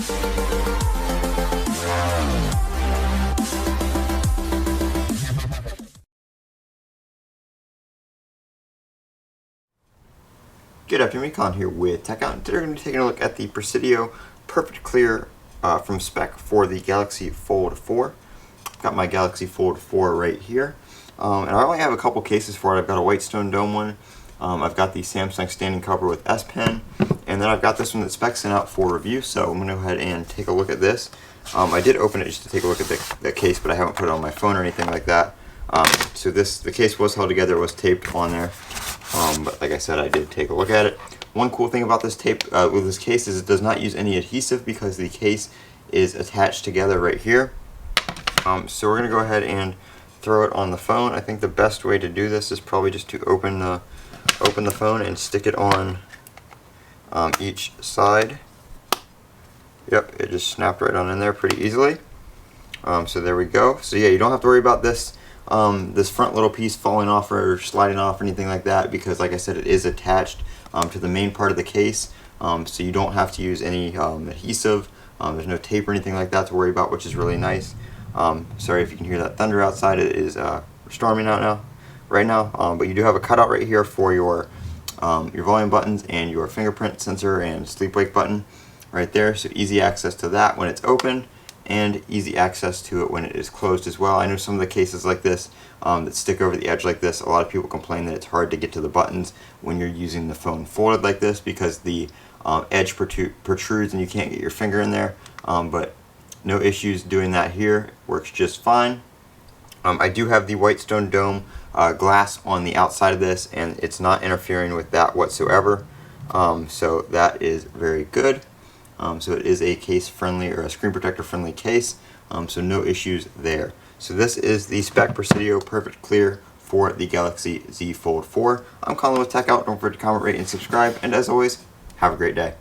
Good afternoon, Con here with Techout. Today we're going to be taking a look at the Presidio Perfect Clear from Speck for the Galaxy Fold 4. I've got my Galaxy Fold 4 right here. And I only have a couple cases for it. I've got a white stone dome one. I've got the Samsung standing cover with S Pen. And then I've got this one that Speck sent out for review. So I'm going to go ahead and take a look at this. I did open it just to take a look at the case, but I haven't put it on my phone or anything like that. So the case was held together, it was taped on there. But like I said, I did take a look at it. One cool thing about this tape with this case is it does not use any adhesive because the case is attached together right here. So we're going to go ahead and throw it on the phone. I think the best way to do this is probably just to open the phone and stick it on each side. Yep, it just snapped right on in there pretty easily. So there we go. So yeah, you don't have to worry about this front little piece falling off or sliding off or anything like that, because like I said, it is attached to the main part of the case, so you don't have to use any adhesive. There's no tape or anything like that to worry about, which is really nice. Sorry if you can hear that thunder outside. It is storming out right now, but you do have a cutout right here for your volume buttons and your fingerprint sensor and sleep wake button right there, so easy access to that when it's open, and easy access to it when it is closed as well. I know some of the cases like this that stick over the edge like this, a lot of people complain that it's hard to get to the buttons when you're using the phone folded like this because the edge protrudes and you can't get your finger in there, but no issues doing that here. Works just fine. I do have the white stone dome glass on the outside of this, and it's not interfering with that whatsoever, so that is very good. So it is a case friendly, or a screen protector friendly case, so no issues there. So this is the Speck Presidio Perfect Clear for the Galaxy Z Fold 4. I'm Colin with Techout. Don't forget to comment, rate, and subscribe, and as always, have a great day.